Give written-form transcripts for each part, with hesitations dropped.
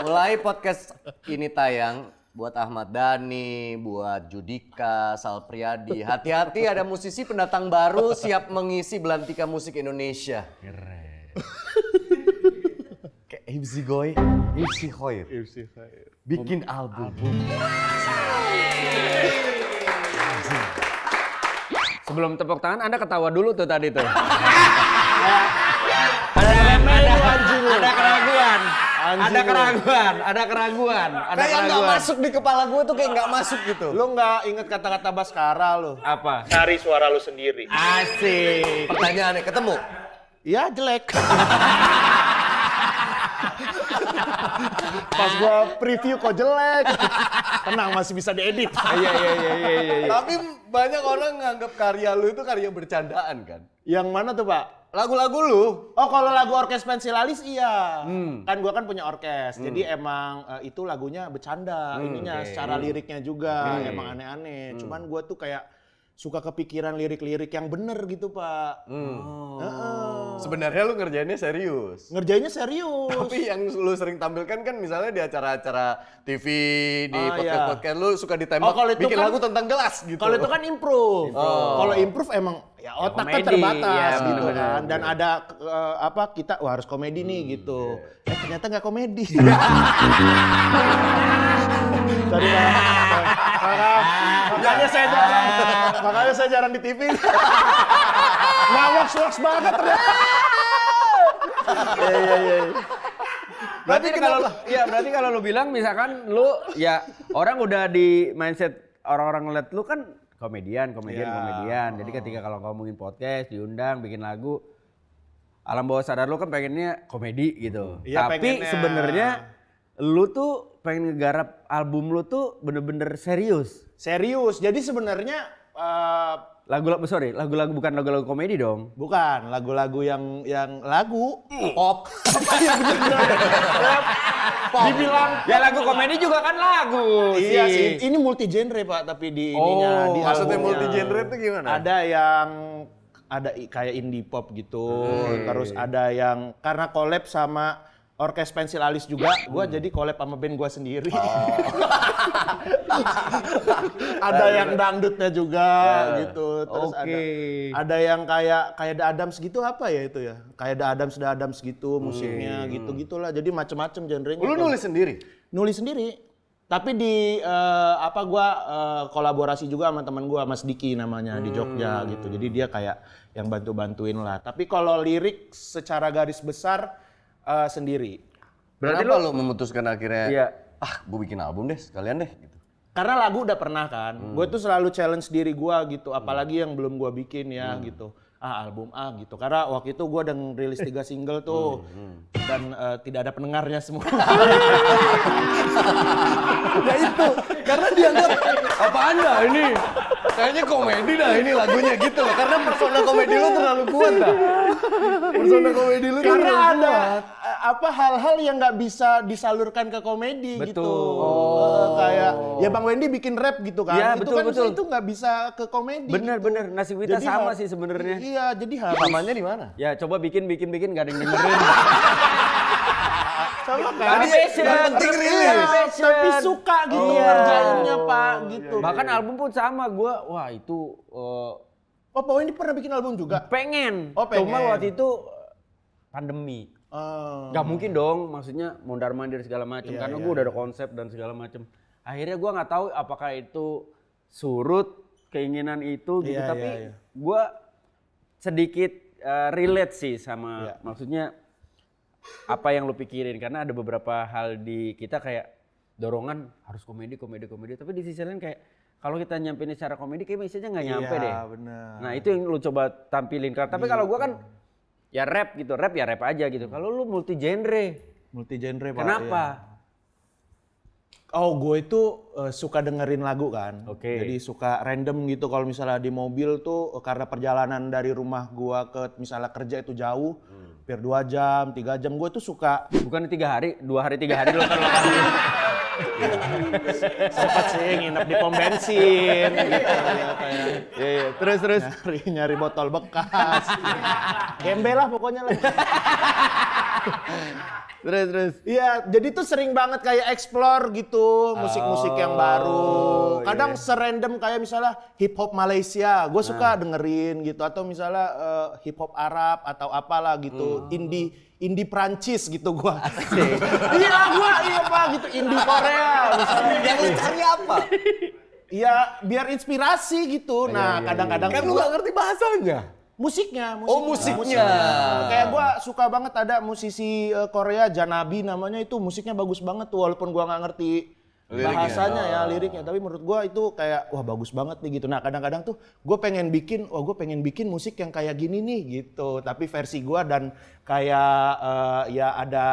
Mulai podcast ini tayang buat Ahmad Dhani, buat Judika, Sal Priadi. Hati-hati ada musisi pendatang baru siap mengisi belantika musik Indonesia. Keren. Kayak Ibzi Goy, Ibzi Khoir. Bikin album. Sebelum tepuk tangan, Anda ketawa dulu tuh tadi tuh. Ada keraguan. Kayak nggak masuk di kepala gue tuh kayak nggak masuk gitu. Lu nggak inget kata-kata Baskara lu? Apa? Cari suara lu sendiri. Asik. Pertanyaannya ketemu. Iya jelek. Pas gua preview kok jelek. Tenang masih bisa diedit. Iya. Tapi banyak orang nganggap karya lu itu karya bercandaan kan? Yang mana tuh Pak? Lagu-lagu lu. Oh kalau lagu Orkes Pensilalis iya. Kan gua kan punya orkes. Jadi emang itu lagunya bercanda. Ininya secara liriknya juga emang aneh-aneh. Cuman gua tuh kayak suka kepikiran lirik-lirik yang bener gitu Pak. Sebenarnya lu ngerjainnya serius. Ngerjainnya serius. Tapi yang lu sering tampilkan kan misalnya di acara-acara TV, di podcast-podcast lu suka ditembak bikin kan, lagu tentang gelas gitu. Kalau itu kan improve. Kalau improve emang ya otak kan terbatas gitu kan. Dan ada kita harus komedi nih gitu. Ternyata nggak komedi. Tadi makanya saya jarang di TV. Nah, works banget ternyata. Iya. Berarti kalau lu bilang misalkan lu ya orang udah di mindset orang-orang ngeliat lu kan komedian. Jadi ketika kalau ngomongin podcast, diundang, bikin lagu, alam bawah sadar lu kan pengennya komedi gitu. Iya, tapi sebenarnya lu tuh pengen ngegarap album lu tuh bener-bener serius. Jadi sebenarnya lagu-lagu bukan lagu-lagu komedi dong. bukan lagu-lagu yang lagu Pop. dibilang Ya lagu komedi juga kan lagu. iya sih. Ini multi genre Pak, tapi di ininya di Maksudnya albumnya. multi genre itu gimana? Ada kayak indie pop gitu, terus ada yang karena collab sama Orkes Pensilalis juga, gua jadi collab sama band gua sendiri. Ada yang dangdutnya juga gitu, terus ada yang kayak The Adams gitu apa ya itu ya? Kayak The Adams gitu musiknya gitu-gitulah. Jadi macem-macem genrenya. Lu nulis sendiri? Nulis sendiri. Tapi di gua kolaborasi juga sama teman gua Mas Diki namanya di Jogja gitu. Jadi dia kayak yang bantu-bantuin lah. Tapi kalau lirik secara garis besar sendiri. Berarti lu memutuskan akhirnya, Iya. gue bikin album deh sekalian deh gitu. Karena lagu udah pernah kan. Gue tuh selalu challenge diri gua gitu, apalagi yang belum gua bikin ya gitu. Album gitu. Karena waktu itu gua udah rilis 3 single tuh. Dan tidak ada pendengarnya semua. Ya itu, karena dianggap apa Anda ini? Kayaknya komedi dah ini lagunya gitu loh. Karena persona komedi lu terlalu kuat dah. Persona komedi lu Karena terlalu ada kuat. hal-hal yang nggak bisa disalurkan ke komedi gitu. Kayak ya Bang Wendy bikin rap gitu kan. Ya, Itu betul, kan betul. itu nggak bisa ke komedi. Bener, nasib kita Jadi sama sih sebenarnya. Iya, jadi harus Namanya di mana? Ya coba bikin gak ada yang dengerin. sama kan. Yang penting rilis. Tapi suka gitu ngerjainnya Pak gitu. Bahkan album pun sama wah itu Oh, Pak Wendy pernah bikin album juga? pengen. Oh, pengen. Cuma waktu itu pandemi. Gak mungkin dong, maksudnya mondar-mandir segala macam karena gue udah ada konsep dan segala macam. Akhirnya gue nggak tahu apakah itu surut keinginan itu gitu, tapi gue sedikit relate sih sama maksudnya apa yang lu pikirin karena ada beberapa hal di kita kayak dorongan harus komedi, tapi di sisi lain kayak kalau kita nyampein secara komedi kayak message-nya nggak nyampe deh. Bener. Nah itu yang lu coba tampilin. Tapi kalau gua kan ya rap gitu, rap aja gitu. Kalau lu multi genre Pak. kenapa? Oh, gue itu suka dengerin lagu kan. Jadi suka random gitu kalau misalnya di mobil tuh karena perjalanan dari rumah gua ke misalnya kerja itu jauh. Hampir 2 jam, 3 jam gue tuh suka. Bukan 3 hari, 2 hari 3 hari lokal. Sempat sih nginep di pom bensin gitu. Iya, terus Nyari botol bekas. Gembel lah pokoknya lah. Terus. Iya, jadi tuh sering banget kayak explore gitu musik-musik yang baru. Kadang serandom kayak misalnya hip hop Malaysia, gue suka dengerin gitu, atau misalnya hip hop Arab atau apalah gitu, indie Prancis gitu gue. Iya pak gitu, indie Korea. Misalnya. Yang lu cari apa? Iya, biar inspirasi gitu. Nah, kadang-kadang Kan lu gak ngerti bahasanya. musiknya. Musiknya. Kayak gua suka banget ada musisi Korea Janabi namanya, itu musiknya bagus banget tuh walaupun gua nggak ngerti bahasanya ya liriknya, tapi menurut gua itu kayak wah bagus banget nih gitu. Nah kadang-kadang tuh gue pengen bikin musik yang kayak gini nih gitu, tapi versi gua dan kayak ya ada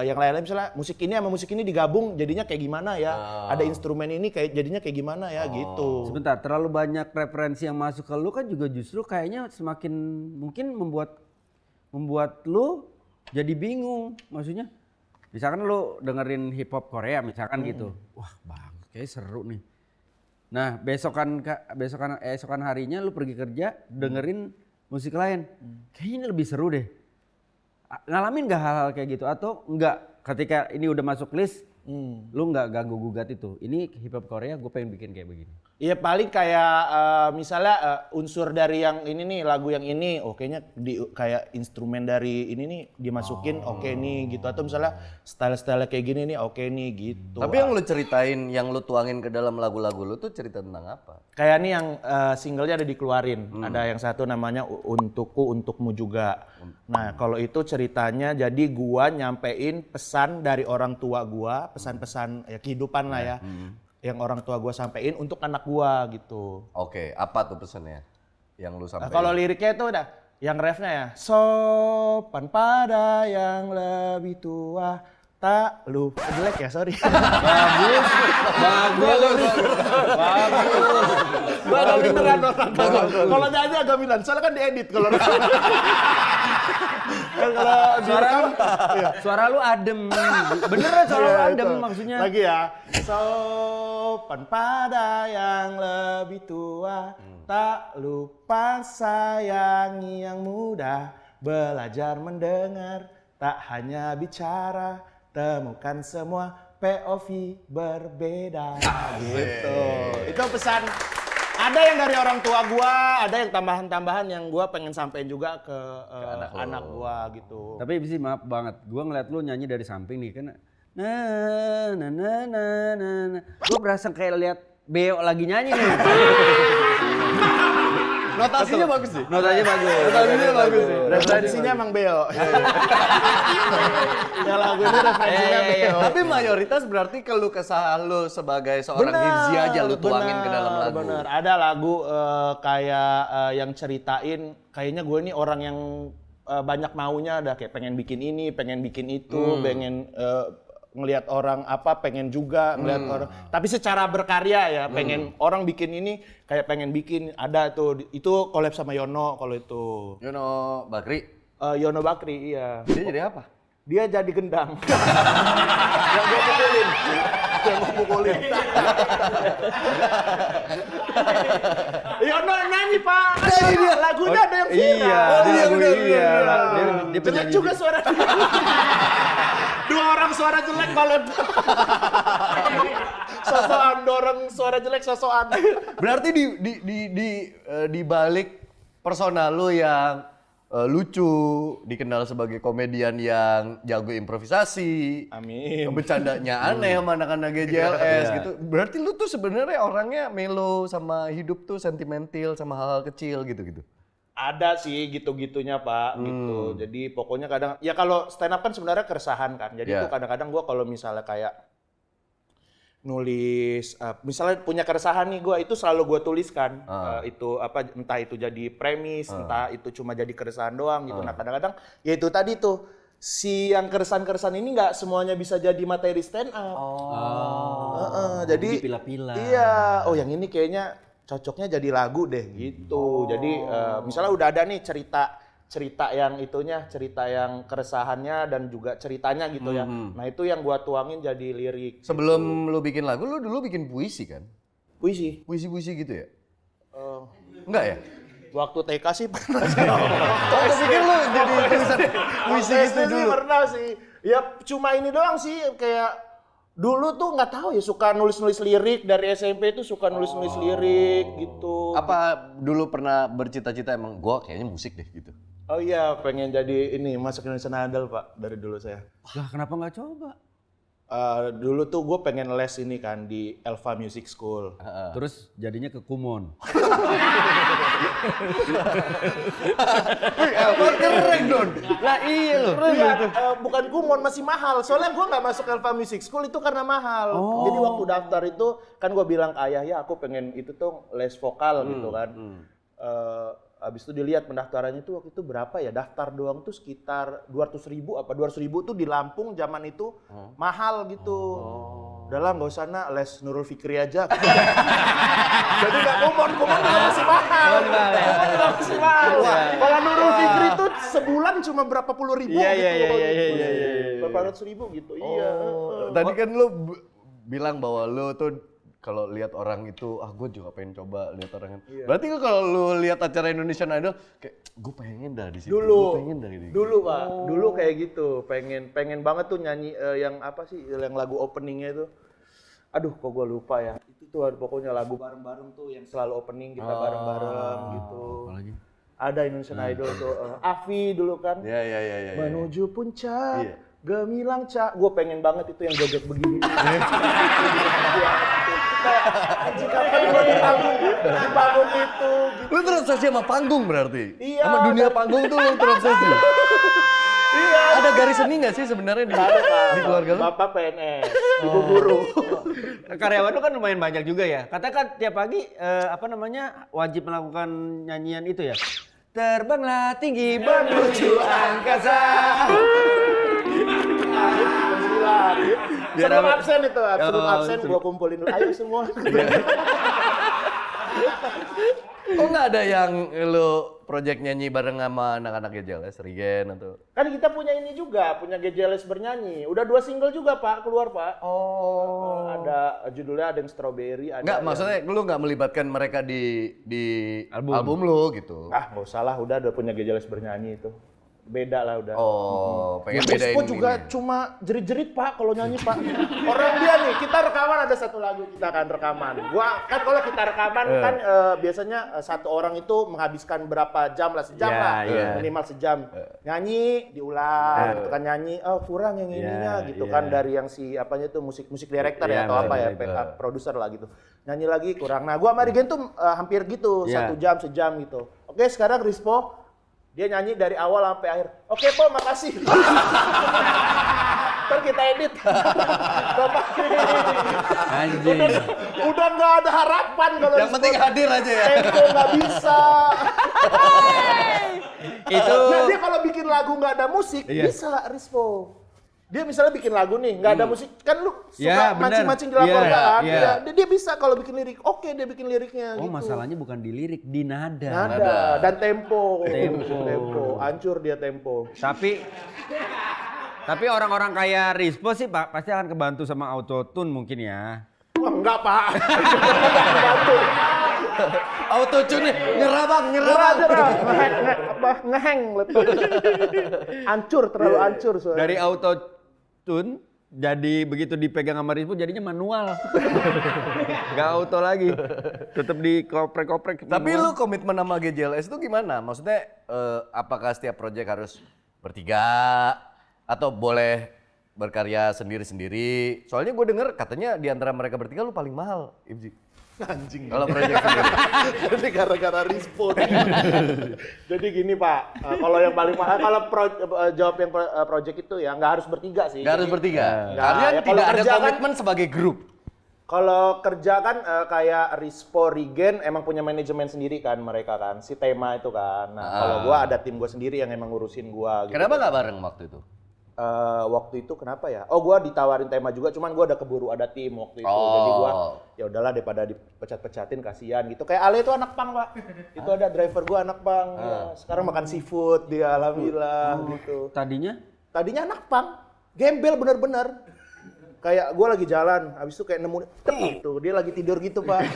yang lain-lain, misalnya musik ini sama musik ini digabung jadinya kayak gimana ya, ada instrumen ini kayak jadinya kayak gimana ya gitu. Sebentar, terlalu banyak referensi yang masuk ke lu kan juga justru kayaknya semakin mungkin membuat lu jadi bingung. Maksudnya misalkan lu dengerin hip hop Korea misalkan gitu. Wah, bagus, kayak seru nih. Nah, esokan harinya lu pergi kerja dengerin musik lain. Kayaknya ini lebih seru deh. Ngalamin gak hal-hal kayak gitu atau enggak ketika ini udah masuk list lu nggak ganggu gugat itu? Ini hip hop Korea gue pengen bikin kayak begini. Iya paling kayak misalnya unsur dari yang ini nih, lagu yang ini, kayaknya kayak instrumen dari ini nih dimasukin, oke nih gitu. Atau misalnya style-style kayak gini nih, oke nih gitu. Tapi yang lu ceritain, yang lu tuangin ke dalam lagu-lagu lu tuh cerita tentang apa? Kayak nih yang singlenya ada dikeluarin. Ada yang satu namanya Untukku Untukmu Juga. Nah kalau itu ceritanya jadi gua nyampein pesan dari orang tua gua, pesan-pesan ya kehidupan lah ya. Yang orang tua gue sampein untuk anak gue gitu. Oke, apa tuh pesannya yang lu sampein? Kalau liriknya itu udah, yang refnya ya, sopan pada yang lebih tua, tak lupa. Jelek ya, sorry. Bagus. Beneran orang. Kalau nyanyi agak bilang, soalnya kan diedit kalau Suara lu adem. Beneran suara lu adem maksudnya. Lagi ya. Sopan pada yang lebih tua, tak lupa sayangi yang muda, belajar mendengar, tak hanya bicara, temukan semua POV berbeda. Gitu. Itu pesan. Ada yang dari orang tua gua, ada yang tambahan-tambahan yang gua pengen sampein juga ke anak gua gitu. Tapi sih maaf banget, gua ngeliat lu nyanyi dari samping nih kan. Gua berasa kayak lihat Beo lagi nyanyi nih. Notasinya bagus sih. Notasinya bagus. Referensinya emang Beo. Ya lagu ini referensinya Beo. Tapi mayoritas berarti keluh kesah lu sebagai seorang Hifzi aja lu tuangin ke dalam lagu. Bener, ada lagu kayak yang ceritain kayaknya gue ini orang yang banyak maunya, ada kayak pengen bikin ini, pengen bikin itu, pengen ngelihat orang apa, pengen juga ngelihat orang. Tapi secara berkarya ya, pengen orang bikin ini kayak pengen bikin, ada tuh. Itu collab sama Yono kalau itu. Yono Bakri. Yono Bakri, iya. Dia jadi apa? Dia jadi gendang. Yang gue pukulin. Yang gue pukulin. Yono nyanyi Pak. Lagunya ada yang viral. Iya. Dia Jelek juga suara. Dua orang suara jelek collab. Sosokan dorong suara jelek sosokan. Berarti di balik persona lu yang lucu, dikenal sebagai komedian yang jago improvisasi. Amin. Bercandanya aneh sama anak-anak GJLS gitu. Berarti lu tuh sebenarnya orangnya melo sama hidup tuh sentimental sama hal-hal kecil gitu-gitu. Ada sih gitu-gitunya Pak, gitu. Jadi pokoknya kadang, ya kalau stand up kan sebenarnya keresahan kan. Jadi tuh kadang-kadang gue kalau misalnya kayak nulis, misalnya punya keresahan nih gue, itu selalu gue tuliskan. Itu apa, entah itu jadi premis, entah itu cuma jadi keresahan doang gitu. Nah kadang-kadang ya itu tadi tuh, si yang keresahan-keresahan ini nggak semuanya bisa jadi materi stand up. Jadi dipilah-pilah. Iya, yang ini kayaknya cocoknya jadi lagu deh gitu. Jadi misalnya udah ada nih cerita yang itunya, cerita yang keresahannya dan juga ceritanya gitu ya. Nah itu yang gua tuangin jadi lirik. Sebelum lu bikin lagu, lu dulu bikin puisi kan? Puisi Puisi-puisi gitu ya? Enggak ya? Waktu TK sih pernah. Oh, gue pikir lu jadi tulisan puisi Waktu gitu SD sih dulu. pernah sih. Ya cuma ini doang sih kayak dulu tuh nggak tahu ya suka nulis-nulis lirik dari SMP itu suka nulis-nulis lirik gitu. Apa dulu pernah bercita-cita emang gue kayaknya musik deh gitu? Oh iya, pengen jadi ini masuk Indonesian Idol Pak dari dulu saya. Lah kenapa nggak coba? Dulu tuh gue pengen les ini kan di Elva Music School. Terus jadinya ke Kumon. Elva keren Don. Lah iya loh. Bukan Kumon, masih mahal. Soalnya gue nggak masuk Elva Music School itu karena mahal. Jadi waktu daftar itu kan gue bilang ke ayah, ya aku pengen itu tuh les vokal gitu kan. Habis itu dilihat pendaftarannya itu waktu itu berapa ya, daftar doang tuh sekitar 200.000 apa 200.000 tuh di Lampung zaman itu mahal gitu. Udahlah nggak usah nak, les Nurul Fikri aja. Jadi nggak kumon juga masih mahal. Kumon juga masih mahal. Kalau Nurul Fikri tuh sebulan cuma berapa puluh ribu gitu. Berapa ratus ribu gitu. Iya. Tadi kan lu bilang bahwa lu tuh kalau lihat orang itu, gue juga pengen coba lihat orang. Berarti kalau lu lihat acara Indonesian Idol, kayak gue pengen dah di situ. Dulu, pengen dah gitu. dulu Pak, dulu kayak gitu, pengen banget tuh nyanyi yang apa sih, yang lagu openingnya itu. Aduh, kok gue lupa ya. Itu tuh ada pokoknya lagu bareng-bareng tuh yang selalu opening kita bareng-bareng gitu. Apalagi? Ada Indonesian Idol tuh, Avi dulu kan. Iya. Menuju puncak, Iya. gemilang cak. Gue pengen banget itu yang joget begini. Anjing kapan gue di panggung itu. Lu terobsesi sama panggung berarti? Iya. Sama dunia panggung tuh lu terobsesi? Iya. Ada garis seni nggak sih sebenarnya di keluarga lu? Bapak PNS, ibu guru. Karyawan lu kan lumayan banyak juga ya. Katanya kan tiap pagi wajib melakukan nyanyian itu ya. Terbanglah tinggi menuju angkasa. Sebelum absen itu, sebelum absen gua kumpulin dulu. Ayo semua. Oh nggak ada yang lu project nyanyi bareng sama anak-anak GJLS, Rigen atau? Kan kita punya ini juga, punya GJLS bernyanyi. Udah 2 single juga Pak, keluar Pak. Oh. Ada judulnya, ada yang Strawberry, ada Nggak, yang... maksudnya lu nggak melibatkan mereka di album lu gitu? Ah nggak usah lah, udah punya GJLS bernyanyi itu. Beda lah udah. Oh, pengen bedain Rispo juga ini. cuma jerit-jerit Pak kalau nyanyi Pak. Orang dia nih, kita rekaman ada satu lagu kita akan rekaman. Gua kan kalau kita rekaman kan biasanya satu orang itu menghabiskan berapa jam lah, sejam lah. Minimal sejam. Nyanyi, diulang, gitu kan nyanyi, oh kurang yang ininya gitu kan dari yang si apanya tuh musik director ya atau apa ya, produser lah gitu. Nyanyi lagi kurang. Nah, gua sama Rigen tuh hampir gitu, 1 jam, sejam gitu. Oke, sekarang Rispo dia nyanyi dari awal sampai akhir. Oke, Po, makasih. Ntar kita edit. Anjing. Udah nggak ada harapan kalau Yang penting hadir aja ya. tempo nggak bisa. Itu Nah, dia kalau bikin lagu nggak ada musik, bisa Rispo. Dia misalnya bikin lagu nih, nggak ada musik, kan lu suka mancing-mancing di lapangan kan? Dia bisa kalau bikin lirik, oke dia bikin liriknya gitu. masalahnya bukan di lirik, di nada. Nada dan tempo. Hancur dia tempo. Tapi orang-orang kayak Rispo sih Pak pasti akan kebantu sama autotune mungkin ya. Wah, enggak Pak. Autotune nyerah bang. Ngeheng lepas. Hancur, terlalu hancur soalnya. Dari autotune jadi begitu dipegang sama Rispo jadinya manual. Gak auto lagi. Tetap dikoprek-koprek. Tapi lu komitmen sama GJLS itu gimana? Maksudnya apakah setiap project harus bertiga atau boleh berkarya sendiri-sendiri? Soalnya gue denger katanya di antara mereka bertiga lu paling mahal, Ibji. Anjing. Kalau project sendiri. Jadi gara-gara Rispo. Jadi gini Pak, kalau yang paling mahal, kalau jawab yang project itu ya nggak harus bertiga sih. Gak harus bertiga. Nggak, Karena ya, kalau tidak ada kerja kan- komitmen sebagai grup. Kalau kerja kan kayak Rispo, Rigen emang punya manajemen sendiri kan mereka kan, si Tema itu kan. Nah kalau gua ada tim gua sendiri yang emang ngurusin gua. Gitu. Kenapa nggak bareng waktu itu? Waktu itu kenapa ya? Oh, gua ditawarin Tema juga, cuman gua udah keburu ada tim waktu itu. Jadi gua ya udahlah daripada dipecat-pecatin kasihan gitu. Kayak Ale itu anak pang, Pak. Itu ada driver gua anak pang. Ya, sekarang makan seafood dia alhamdulillah gitu. Tadinya anak pang. Gembel bener-bener. Kayak gua lagi jalan, habis itu kayak nemu tuh dia lagi tidur gitu, Pak.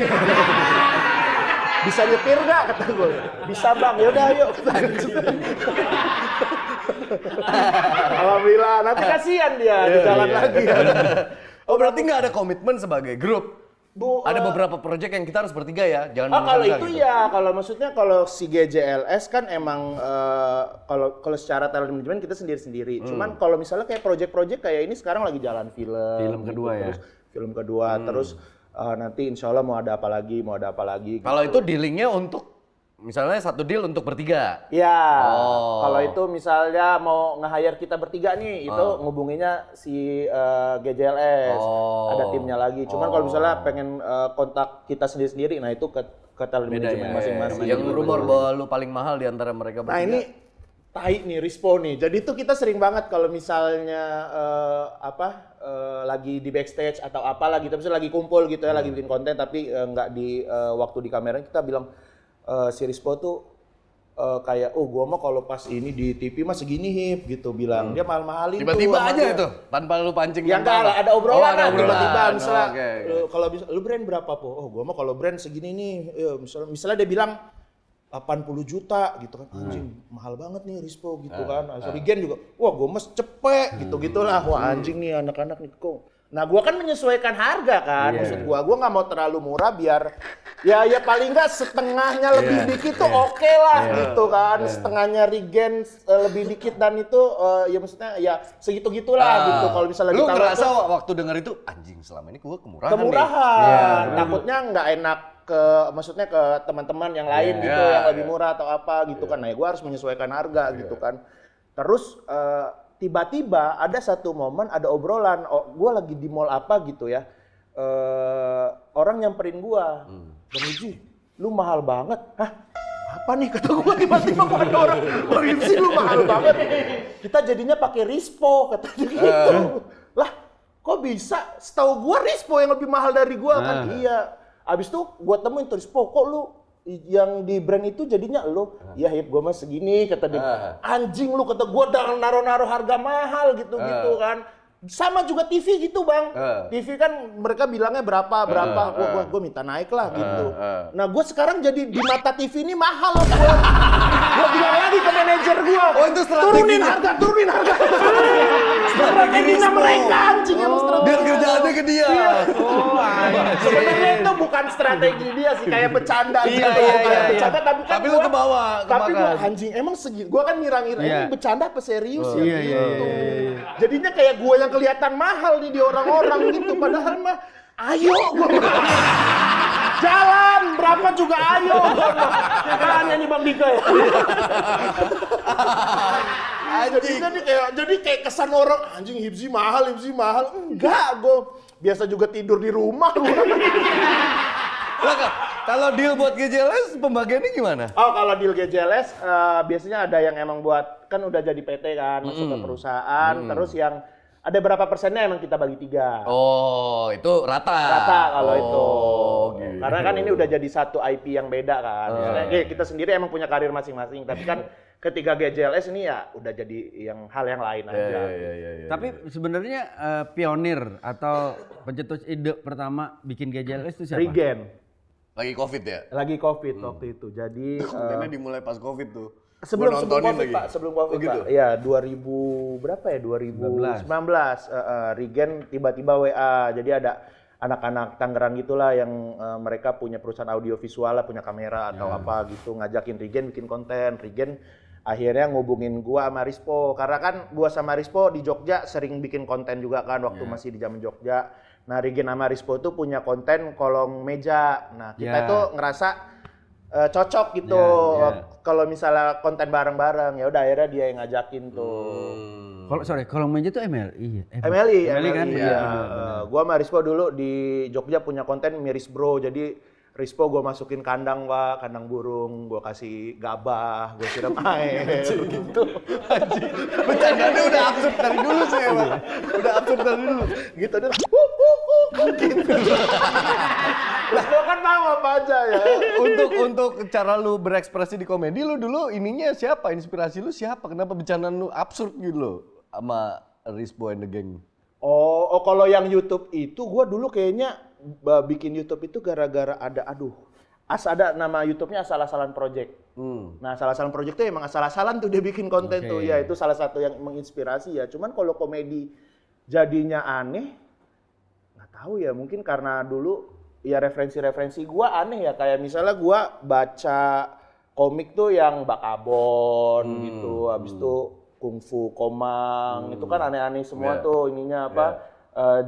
Bisa nyetir nggak kata gue. Bisa bang, yaudah yuk. Alhamdulillah, nanti kasihan dia di jalan lagi. Oh berarti nggak ada komitmen sebagai grup? Ada Bu, beberapa proyek yang kita harus bertiga ya, jangan kalau bersangka itu gitu. ya, kalau maksudnya kalau si GJLS kan emang kalau secara talent management kita sendiri-sendiri. Cuman kalau misalnya kayak proyek-proyek kayak ini sekarang lagi jalan film. Film kedua ya? Terus film kedua, terus nanti insya Allah mau ada apa lagi. Kalau itu dealingnya untuk misalnya satu deal untuk bertiga. Ya, Oh. kalau itu misalnya mau nge-hire kita bertiga nih, itu ngubunginya si GJLS. Oh. Ada timnya lagi. Cuman kalau misalnya pengen kontak kita sendiri-sendiri, nah itu ke talent management masing-masing. Yang rumor bahwa lu paling mahal di antara mereka bertiga. Nah ini tai nih, Rispo nih. Jadi tuh kita sering banget kalau misalnya lagi di backstage atau apalah gitu, misalnya lagi kumpul gitu ya, lagi bikin konten tapi nggak di waktu di kamera, kita bilang si Rispo tuh kayak, oh gua mah kalau pas ini di TV mah segini hip gitu bilang. Dia mahal-mahalin Tiba-tiba tuh. aja itu, tanpa lu pancing. Ya enggak lah, ada obrolan Oh, ada lah obrolan. tiba-tiba misalnya Oke. kalau bisa lu brand berapa po? Oh gua mah kalau brand segini nih, misalnya dia bilang 80 juta gitu kan, anjing mahal banget nih Rispo gitu kan. Rigen juga, wah gua mas cepet gitu-gitulah, wah anjing nih anak-anak nih kok. Nah gua kan menyesuaikan harga kan, maksud gua nggak mau terlalu murah biar ya paling nggak setengahnya lebih dikit tuh oke lah gitu kan, setengahnya Rigen lebih dikit dan itu ya maksudnya ya segitu gitulah gitu. Kalau misalnya Lu ditaruh ngerasa ke- waktu denger itu, anjing selama ini gua kemurahan nih. kemurahan, takutnya nggak enak maksudnya ke teman-teman yang lain gitu yang lebih murah atau apa gitu kan. Nah, gue harus menyesuaikan harga gitu kan. Terus tiba-tiba ada satu momen ada obrolan, gue lagi di mall apa gitu ya. Orang nyamperin gue, Bang Iji, lu mahal banget. Hah? Apa nih kata gue tiba-tiba ada orang, Bang Iji lu mahal banget. Kita jadinya pakai Rispo katanya gitu. Lah, kok bisa? Setahu gue Rispo yang lebih mahal dari gue kan? Iya. Abis itu gue temuin terus, kok lu yang di brand itu jadinya lu? Iya hip, gue mah segini kata dia. Anjing lu kata gue udah naruh-naruh harga mahal gitu-gitu kan. Sama juga TV gitu bang. TV kan mereka bilangnya berapa. Gue minta naik lah gitu. Nah gue sekarang jadi di mata TV ini mahal. Gue bilang lagi ke manajer gue. Oh, itu strateginya. Turunin harga. Strateginya mereka anjing emang strategi. Biar kerjaannya ke dia. Oh, Sebenarnya itu bukan strategi dia sih, kayak bercanda gitu. Kayak bercanda tapi kan Tapi lu ke bawah, Tapi gua kemakan. anjing emang segitu. Gua kan ngira-ngira ini bercanda apa serius ya Iya, gitu. Jadinya kayak gua yang kelihatan mahal nih di orang-orang gitu, padahal mah ayo gua. Jalan berapa juga ayo. Makanya nih Bang Dika ya. Jadi kayak kesan orang anjing Hibzi mahal. Enggak, gue biasa juga tidur di rumah. Lah, Kak, kalau deal buat GJLS pembagiannya gimana? Oh, kalau deal GJLS biasanya ada yang emang buat kan udah jadi PT kan, masuk ke perusahaan, terus yang ada berapa persennya emang kita bagi 3. Oh, itu rata. Rata kalau itu. gitu. Karena kan ini udah jadi satu IP yang beda kan. Misalnya, kita sendiri emang punya karir masing-masing, tapi kan ketika GJLS ini ya udah jadi hal yang lain aja. Iya. Tapi sebenarnya pionir atau pencetus ide pertama bikin GJLS itu siapa? Rigen. Lagi COVID ya? Lagi COVID waktu itu. Jadi Kontennya dimulai pas COVID tuh. sebelum Gua nontonin COVID lagi. Pak, sebelum COVID Oh, gitu? Pak. Iya, 2000 berapa ya? 2019. Rigen tiba-tiba WA. Jadi ada anak-anak Tangerang gitulah yang mereka punya perusahaan audio visual lah, punya kamera atau apa gitu, ngajakin Rigen bikin konten. Rigen akhirnya ngubungin gua sama Rispo karena kan gua sama Rispo di Jogja sering bikin konten juga kan waktu masih di zaman Jogja. Nah, Rigen sama Rispo tuh punya konten kolong meja. Nah, kita itu ngerasa cocok gitu. Kalau misalnya konten bareng-bareng ya udah akhirnya dia yang ngajakin tuh. Kalau meja tuh MLI. MLI kan? Iya. Gua sama Rispo dulu di Jogja punya konten miris bro. Jadi Rispo gue masukin kandang Pak, kandang burung, gue kasih gabah, gue siram air gitu. Bercandanya udah absurd dari dulu sih emang. Udah absurd dari dulu. Gitu dia gitu. Terus gue kan tahu apa aja ya. Untuk cara lu berekspresi di komedi lu dulu ininya siapa? Inspirasi lu siapa? Kenapa bercandaan lu absurd gitu loh sama Rispo and the Gang? Oh, kalau yang YouTube itu gue dulu kayaknya bikin YouTube itu gara-gara ada ada nama YouTube-nya Asal-Asalan Project. Nah, Asal-Asalan Project itu emang asal-asalan tuh dia bikin konten tuh. Ya itu salah satu yang menginspirasi ya. Cuman kalau komedi jadinya aneh, nggak tahu ya. Mungkin karena dulu ya referensi-referensi gua aneh ya. Kayak misalnya gua baca komik tuh yang Bakabon gitu. Habis itu Kung Fu Komang. Itu kan aneh-aneh semua tuh ininya apa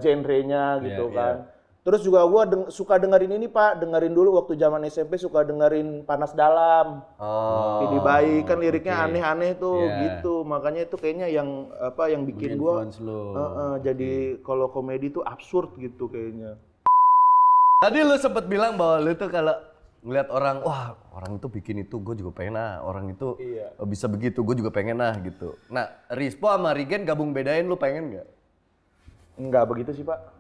genre-nya gitu kan. Terus juga gue suka dengerin ini Pak, dengerin dulu waktu zaman SMP suka dengerin Panas Dalam. Ini baik kan liriknya aneh-aneh tuh gitu. Makanya itu kayaknya yang bikin gue jadi kalau komedi tuh absurd gitu kayaknya. Tadi lu sempet bilang bahwa lu tuh kalau ngeliat orang, wah orang itu bikin itu, gue juga pengen orang itu bisa begitu, gue juga pengen gitu. Nah, Rispo sama Rigen gabung bedain, lu pengen nggak? Enggak begitu sih Pak.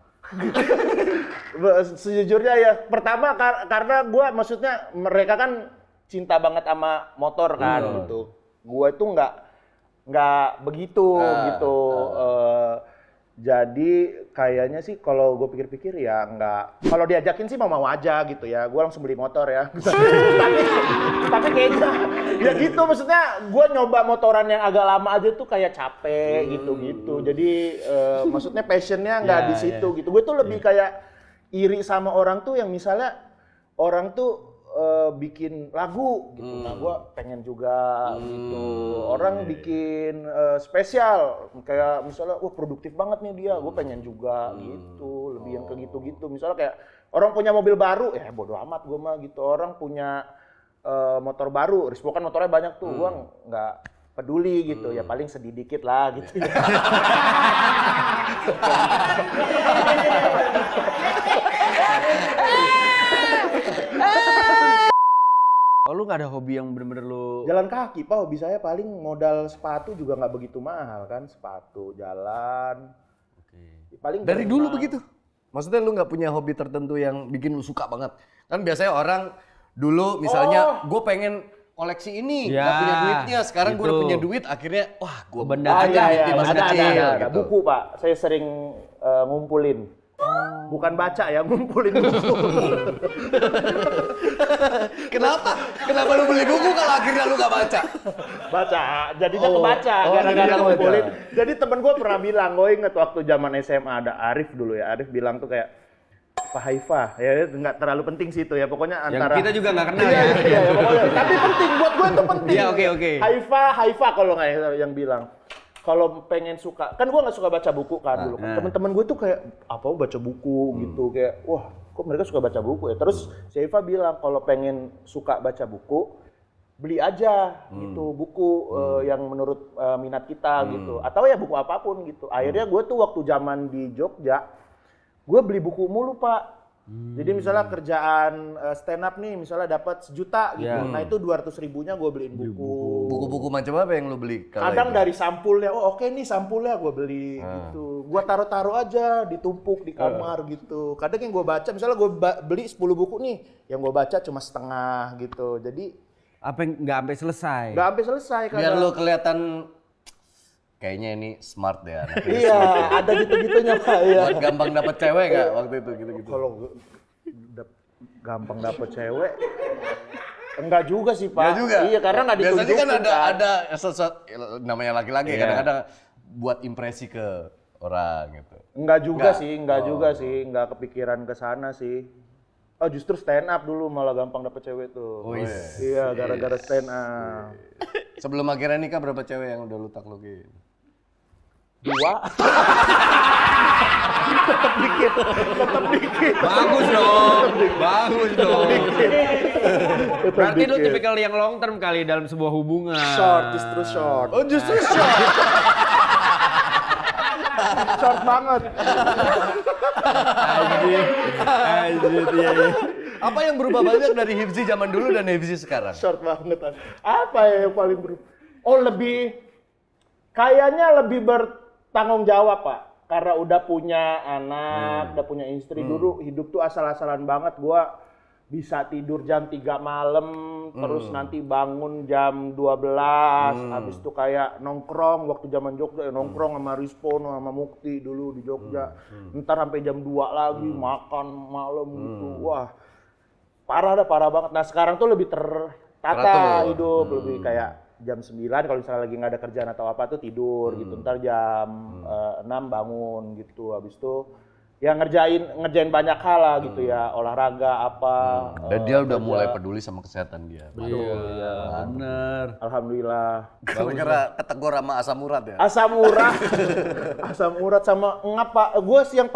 Sejujurnya ya, pertama karena gue maksudnya mereka kan cinta banget sama motor kan gitu. Gue itu nggak begitu gitu. Jadi kayaknya sih kalau gue pikir-pikir ya nggak. Kalau diajakin sih mau aja gitu ya. Gue langsung beli motor ya. tapi kayaknya ya gitu maksudnya gue nyoba motoran yang agak lama aja tuh kayak capek gitu-gitu. Jadi maksudnya passionnya nggak di situ gitu. Gue tuh lebih kayak iri sama orang tuh yang misalnya orang tuh bikin lagu gitu, nah gue pengen juga gitu. Orang bikin spesial kayak misalnya, wah produktif banget nih dia, gue pengen juga gitu. Lebih yang ke gitu-gitu. Misalnya kayak orang punya mobil baru, ya bodo amat gue mah gitu. Orang punya motor baru, Rispo kan motornya banyak tuh, gue nggak peduli gitu. Ya paling sedih dikit lah gitu. Oh, lu nggak ada hobi yang bener-bener lu... Jalan kaki, Pak. Hobi saya paling modal sepatu juga nggak begitu mahal kan. Sepatu, jalan. Paling Dari dulu begitu? Maksudnya lu nggak punya hobi tertentu yang bikin lu suka banget? Kan biasanya orang dulu misalnya gue pengen koleksi ini, nggak punya duitnya. Sekarang gue udah punya duit, akhirnya wah gue Benda aja di masa kecil. Ada. Buku, Pak. Saya sering ngumpulin. Bukan baca ya, ngumpulin buku. Kenapa lu beli buku kalau akhirnya lu gak baca? Baca, jadinya kebaca gara-gara ngumpulin. Jadi temen gue pernah bilang, gue inget waktu zaman SMA ada Arif dulu ya. Arif bilang tuh kayak Pak Haifah, ya nggak terlalu penting sih itu ya. Pokoknya antara Yang kita juga nggak kenal ya. Iya, pokoknya. Tapi penting buat gue itu penting. Iya, oke. Haifah kalau nggak yang bilang. Kalau pengen suka, kan gue nggak suka baca buku kan dulu. Temen-temen gue tuh kayak apa baca buku gitu, kayak wah kok mereka suka baca buku ya. Terus si Eva bilang kalau pengen suka baca buku, beli aja gitu buku yang menurut minat kita gitu. Atau ya buku apapun gitu. Akhirnya gue tuh waktu zaman di Jogja, gue beli buku mulu Pak. Jadi misalnya kerjaan stand up nih, misalnya dapat 1 juta gitu. Nah itu 200.000-nya gue beliin buku. Buku-buku macam apa yang lu beli? Kadang dari sampulnya, oh oke nih sampulnya gue beli gitu. Gue taruh-taruh aja, ditumpuk di kamar gitu. Kadang yang gue baca, misalnya gue beli 10 buku nih, yang gue baca cuma setengah gitu. Jadi apa yang nggak sampai selesai? nggak sampai selesai kadang. Biar lu kelihatan kayaknya ini smart deh anak. Iya, ada gitu-gitunya Pak. Iya. Buat gampang dapet cewek nggak waktu itu gitu-gitu? Kalau gampang dapet cewek, enggak juga sih Pak. Enggak juga. Iya, karena nggak ditunjukin. Biasanya kan ada sesuatu namanya laki-laki kadang-kadang buat impresi ke orang gitu. Enggak juga sih, enggak kepikiran ke sana sih. Oh justru stand up dulu malah gampang dapet cewek tuh. Iya, gara-gara stand up. Sebelum akhirnya nikah berapa cewek yang udah lu taklukin? 2. Tetap dikit. Bagus dong. Berarti lu tipikal yang long term kali dalam sebuah hubungan. Justru short. Oh justru short. Short banget. Anjir, iya. Apa yang berubah banyak dari Hifzi zaman dulu dan Hifzi sekarang? Short banget. Apa ya yang paling berubah? Oh kayaknya lebih bertanggung jawab Pak. Karena udah punya anak, udah punya istri. Dulu hidup tuh asal-asalan banget. Gua bisa tidur jam 3 malam, terus nanti bangun jam 12. Habis itu kayak nongkrong waktu zaman Jogja, nongkrong sama Rispo, sama Mukti dulu di Jogja. Ntar sampai jam 2 lagi makan malam gitu. Wah. parah banget. Nah sekarang tuh lebih tertata Teratur. hidup, lebih kayak jam 9 kalau misalnya lagi nggak ada kerjaan atau apa tuh tidur gitu. Ntar jam 6 bangun gitu. Habis itu ya ngerjain banyak hal lah gitu ya, olahraga apa. Dan dia udah mulai peduli sama kesehatan dia. Iya, bener. Alhamdulillah. Gara-gara ketegor sama asam urat ya. Asam urat sama ngapa? Gue sih yang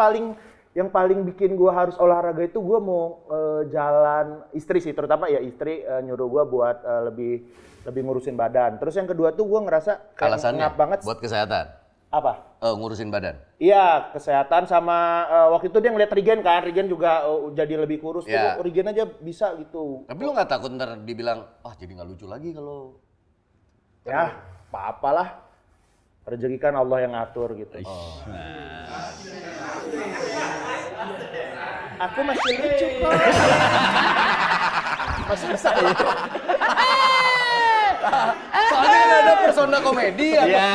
paling bikin gue harus olahraga itu gue mau jalan, istri sih terutama ya istri nyuruh gue buat lebih ngurusin badan. Terus yang kedua tuh gue ngerasa kayak Alasannya ngap banget. buat kesehatan. Apa? Ngurusin badan. Iya, kesehatan sama waktu itu dia ngeliat Regen kan, Regen juga jadi lebih kurus Iya. tuh, Regen aja bisa gitu. Tapi lu nggak takut ntar dibilang, jadi nggak lucu lagi kalau Ya, apa-apalah. Rezeki kan Allah yang ngatur gitu. Aku masih lucu kok. Masih bisa ya? soalnya kan ada persona komedi ya. Iya.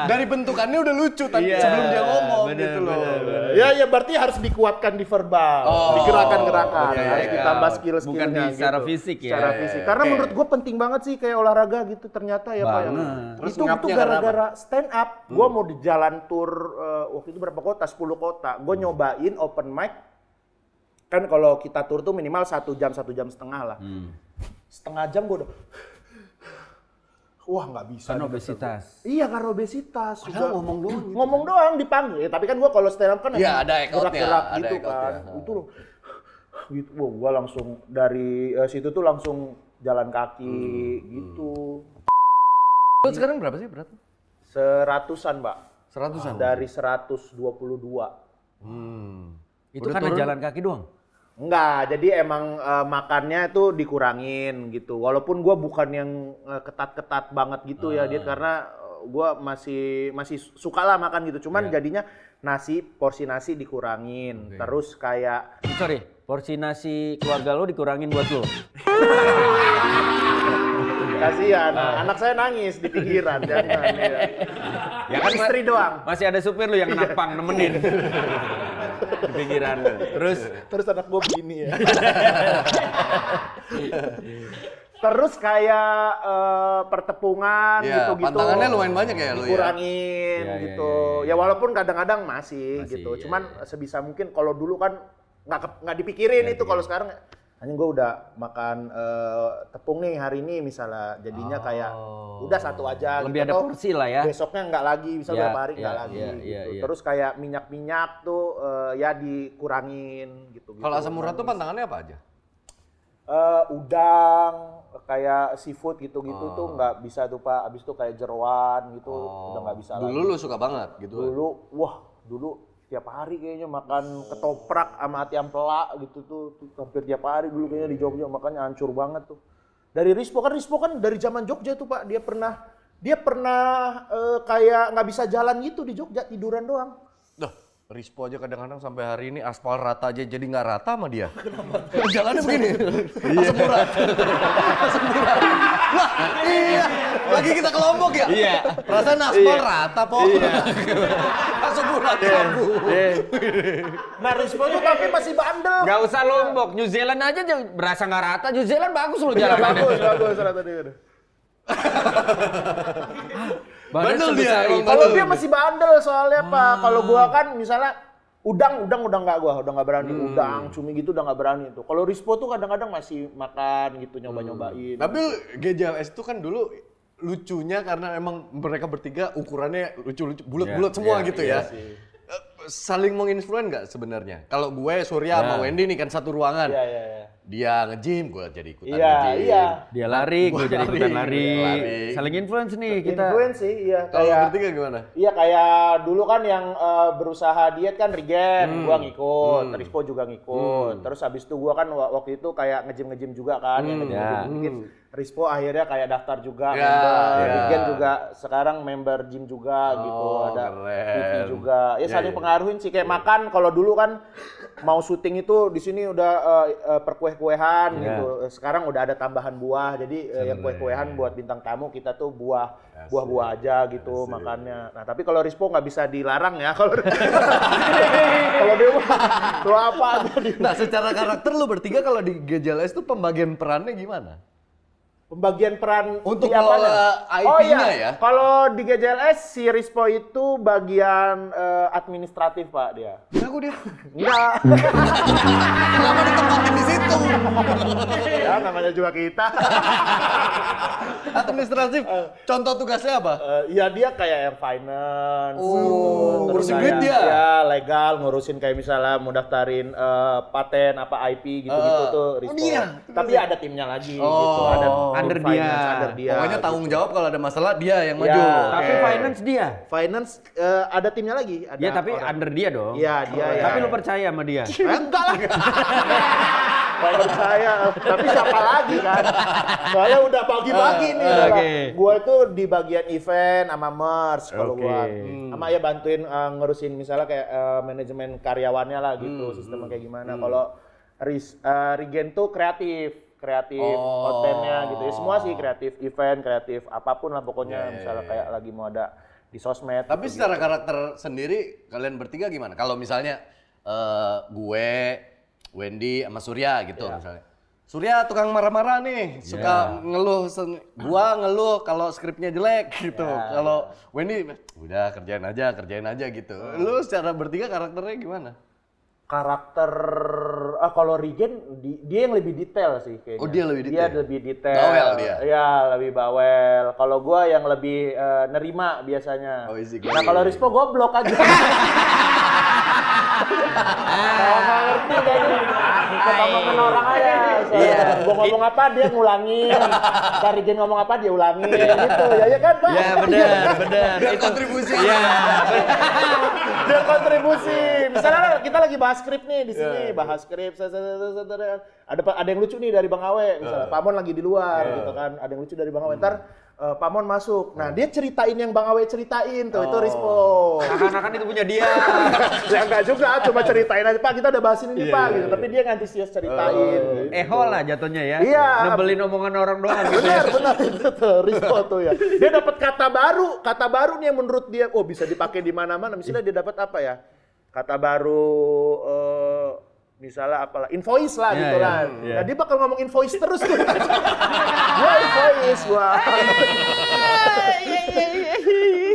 Dari bentukannya udah lucu tadi Iya, sebelum dia ngomong bener, gitu loh. bener. Ya berarti harus dikuatkan di verbal, di gerakan-gerakan, iya, harus iya. ditambah skill-skillnya Bukan di secara gitu. fisik ya. Secara fisik. Karena Oke. menurut gue penting banget sih kayak olahraga gitu ternyata ya Pak. Banget. Terus Itu ngapnya karena gara-gara stand up. Gue mau di jalan tour waktu itu berapa kota? 10 kota. Gue nyobain open mic. Kan kalau kita tour tuh minimal 1 jam, 1,5 jam lah. Setengah jam gue udah wah nggak bisa. Kan nih, obesitas. Iya karena obesitas. Padahal ngomong doang gitu. Ngomong doang dipanggil. Ya, tapi kan gua kalau stand up kan Iya, emang ada ekornya, gerak-gerak ada gitu ekornya. kan. Itu loh. Gitu. Wah, gua langsung dari situ tuh langsung jalan kaki gitu. Lu sekarang berapa sih berat? 100-an, Mbak. 100-an. Dari 122. Itu Udah karena turun? jalan kaki doang. Enggak, jadi emang makannya tuh dikurangin gitu. Walaupun gua bukan yang ketat-ketat banget gitu ya, diet karena gua masih suka lah makan gitu. Cuman jadinya porsi nasi dikurangin. Terus kayak Sorry, porsi nasi keluarga lo dikurangin buat lo. kasihan, anak saya nangis di pinggiran jangan ya. Ya kan Istri doang. Masih ada supir lu yang napang nemenin. Di pinggiran. Terus anak gua begini ya. Terus kayak pertepungan Iya, gitu-gitu. pantangannya lumayan banyak ya lu ya? Dikurangin Iya, gitu. Ya walaupun kadang-kadang masih gitu. iya, Cuman sebisa mungkin kalau dulu kan nggak dipikirin itu. Kalau sekarang hanya gue udah makan tepung nih hari ini misalnya. Jadinya kayak udah satu aja. Lebih gitu. ada Atau porsi lah ya. Besoknya nggak lagi, bisa Iya, berapa hari nggak iya, lagi. iya, gitu. iya. Terus kayak minyak-minyak tuh ya dikurangin gitu. Kalau asam urat tuh pantangannya apa aja? Udang, kayak seafood gitu-gitu tuh nggak bisa tuh Pak. Abis itu kayak jeroan gitu, udah nggak bisa Dulu lagi. lu suka banget gitu. Dulu tiap hari kayaknya makan ketoprak sama ati ampela gitu tuh hampir tiap hari dulu kayaknya di Jogja, makanya hancur banget tuh. Dari Rispo kan dari zaman Jogja tuh Pak, dia pernah kayak nggak bisa jalan gitu di Jogja, tiduran doang. Duh, Rispo aja kadang-kadang sampai hari ini aspal rata aja jadi nggak rata sama dia. Jalannya begini. Asam urat. Asam urat. Lah, iya. Lagi kita ke Lombok ya? Iya. Perasaan aspal rata, Po. Asam urat kamu. Nah Rispo tuh tapi masih bandel. Gak usah Lombok, New Zealand aja berasa nggak rata. New Zealand bagus loh jalanannya. Bagus rata dia. Bandel dia, emang Kalau bandel. dia masih bandel soalnya Pak. Kalau gua kan misalnya udang udah nggak berani. Udang, cumi gitu udah nggak berani tuh. Kalau Rispo tuh kadang-kadang masih makan gitu, nyoba-nyobain. Tapi GJLS itu kan dulu lucunya karena emang mereka bertiga ukurannya lucu-lucu, bulat-bulat semua gitu ya. Saling menginfluen nggak sebenarnya? Kalau gue Surya sama Wendy nih kan satu ruangan. Iya. Dia nge-gym, gue jadi ikutan Iya, nge-gym. iya. Dia lari, gue jadi ikutan lari. lari. Saling influence nih kita. Influence sih, iya. Kalau Kayak bertiga gimana? iya kayak dulu kan yang berusaha diet kan Regen, gua ngikut, Rispo juga ngikut. Terus habis itu gua kan waktu itu kayak nge-gym juga kan, yang nge-gym dikit. Rispo akhirnya kayak daftar juga Ya, member, ya. Regen juga sekarang member gym juga gitu, ada keren. PT juga. juga. Ya saling pengaruhin sih, kayak makan kalau dulu kan mau syuting itu di sini udah perkue-kuehan gitu. Sekarang udah ada tambahan buah. Jadi yang kue-kuehan buat bintang tamu kita tuh buah-buah aja gitu makannya. Nah, tapi kalau Rispo nggak bisa dilarang ya kalau kalau dia tuh apa aja Nah, secara karakter lu bertiga kalau di GJLS tuh pembagian perannya gimana? pembagian peran Untuk di apanya? ngelola IP-nya ya? Kalau di GJLS si Rispo itu bagian administratif Pak dia. Aku dia. Enggak. Kenapa ditempatin di situ? Ya namanya juga kita. Administratif. Contoh tugasnya apa? Ya dia kayak yang finance. Oh, terus ngurusin kayak, duit dia? Ya legal, ngurusin kayak misalnya mau daftarin paten apa IP gitu-gitu tuh Rispo. dia. Tapi ada timnya lagi gitu. Ada Under tim finance, dia. under dia. Pokoknya tanggung jawab kalau ada masalah dia yang Ya. maju. Tapi Oke. finance dia. Finance ada timnya lagi. Ada Ya tapi orang. under dia dong. Iya dia ya. Tapi lu percaya sama dia? Enggak lah. Gak percaya. Tapi siapa lagi kan? Soalnya udah bagi-bagi nih. Oke. Gua itu di bagian event sama merch kalau Oke. gua. Sama ya bantuin ngurusin misalnya kayak manajemen karyawannya lah gitu. Sistemnya kayak gimana. Kalau Regen tuh kreatif kontennya gitu ya. Semua sih kreatif event, kreatif apapun lah pokoknya. Misalnya kayak lagi mau ada di sosmed. Tapi secara karakter sendiri kalian bertiga gimana? Kalau misalnya gue, Wendy sama Surya gitu misalnya. Surya tukang marah-marah nih, suka ngeluh. Gua ngeluh kalau skripnya jelek gitu. Kalau Wendy udah kerjain aja gitu. Lu secara bertiga karakternya gimana? Karakter kalau Regen dia yang lebih detail sih kayaknya. Oh, dia lebih detail. Dia lebih detail. Bawel dia? Iya, lebih bawel. Kalau gua yang lebih nerima biasanya. Oh, easy Nah, going. kalau Rispo goblok aja. Kalau nggak ngerti jadi ngomongin orang aja. Gua ngomong apa dia ngulangin. Ntar Regen ngomong apa dia ulangin gitu. Ya kan, Pak? Ya benar. Biar kontribusi. Iya. Dia kontribusi. Misalnya kita lagi bahas skrip nih di sini, bahas skrip. Ada yang lucu nih dari Bang Awe, misalnya Pamon lagi di luar gitu kan. Ada yang lucu dari Bang Awe. Ntar Pamon masuk. Nah, dia ceritain yang Bang Awe ceritain tuh, itu Rispo. Seakan-akan itu punya dia. Ya enggak juga, cuma ceritain aja, Pak, kita udah bahas ini Pak gitu. Tapi dia ngantisius ceritain. Eho lah jatuhnya ya. Iya. Nebelin omongan orang doang gitu ya. Benar itu tuh Rispo tuh ya. Dia dapat kata baru nih yang menurut dia bisa dipakai di mana-mana. Misalnya dia dapat apa ya? Kata baru misalnya apalah invoice lah gitu kan. Nah, dia bakal ngomong invoice terus tuh. Gua invoice gua.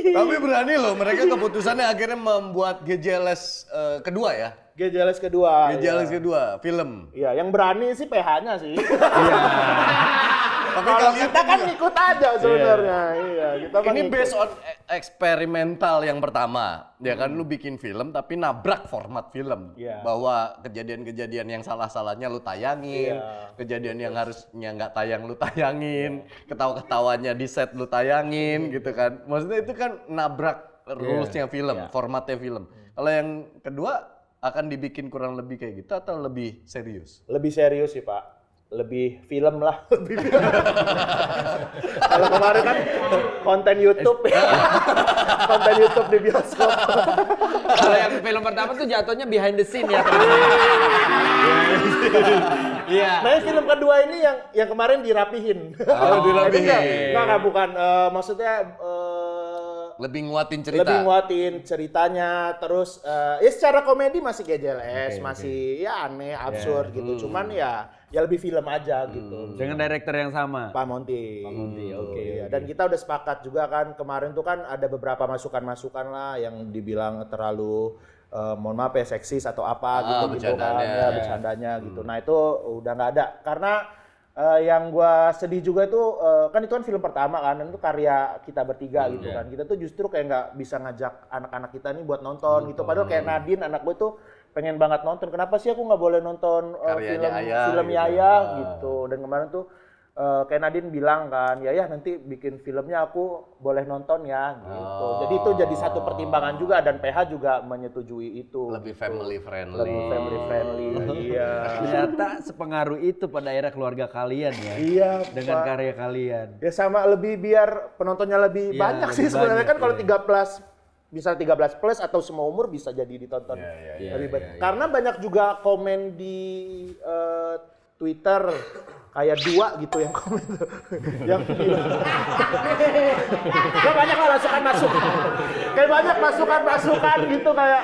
Tapi berani loh, mereka keputusannya akhirnya membuat GJLS kedua ya? GJLS kedua. GJLS kedua, film. Iya, yang berani sih PH-nya sih. Tapi Kalau kalian kita kan ikut aja sebenarnya. Iya, kita mah ini ngikut. based on eksperimental yang pertama. Ya kan lu bikin film tapi nabrak format film. Iya. Bahwa kejadian-kejadian yang salah-salahnya lu tayangin, kejadian yang harusnya nggak tayang lu tayangin, ketawa-ketawanya di set lu tayangin gitu kan. Maksudnya itu kan nabrak rules-nya film, formatnya film. Kalau yang kedua akan dibikin kurang lebih kayak gitu atau lebih serius? Lebih serius sih, Pak. Lebih film lah. Kalau kemarin kan konten YouTube ya. Konten YouTube di bioskop. Kalau yang film pertama tuh jatuhnya behind the scene ya. Iya. Nah, film kedua ini yang kemarin dirapihin. dirapihin. Enggak, bukan. Maksudnya Lebih nguatin cerita. lebih nguatin ceritanya, terus ya secara komedi masih GJLS, masih ya aneh, absurd gitu. Cuman ya lebih film aja gitu. Dengan director yang sama. Pak Monty. Oke. Iya, dan kita udah sepakat juga kan kemarin tuh kan ada beberapa masukan-masukan lah yang dibilang terlalu mohon maaf ya seksis atau apa gitu kan bercandanya. ya bercandanya gitu. Nah itu udah nggak ada karena yang gua sedih juga itu kan itu kan film pertama kan, dan itu karya kita bertiga gitu kan. Kita tuh justru kayak nggak bisa ngajak anak-anak kita nih buat nonton gitu. Padahal kayak Nadine anak gue tuh pengen banget nonton. Kenapa sih aku nggak boleh nonton film gitu. Yaya gitu. Dan kemarin tuh kayak Nadine bilang kan, ya nanti bikin filmnya aku boleh nonton ya gitu. Jadi itu jadi satu pertimbangan juga dan PH juga menyetujui itu. Lebih family friendly. Lebih family friendly. Iya. Ternyata sepengaruh itu pada akhirnya keluarga kalian ya. Iya, Dengan Pak. karya kalian. Ya sama lebih biar penontonnya lebih Iya, banyak lebih sih sebenarnya banyak, kan kalau iya. 13 bisa 13 plus atau semua umur bisa jadi ditonton. Lebih baik. Karena banyak juga komen di Twitter kayak 2 gitu yang komen tuh. Yang ya banyak lah masukan masuk. Kayak banyak masukan gitu kayak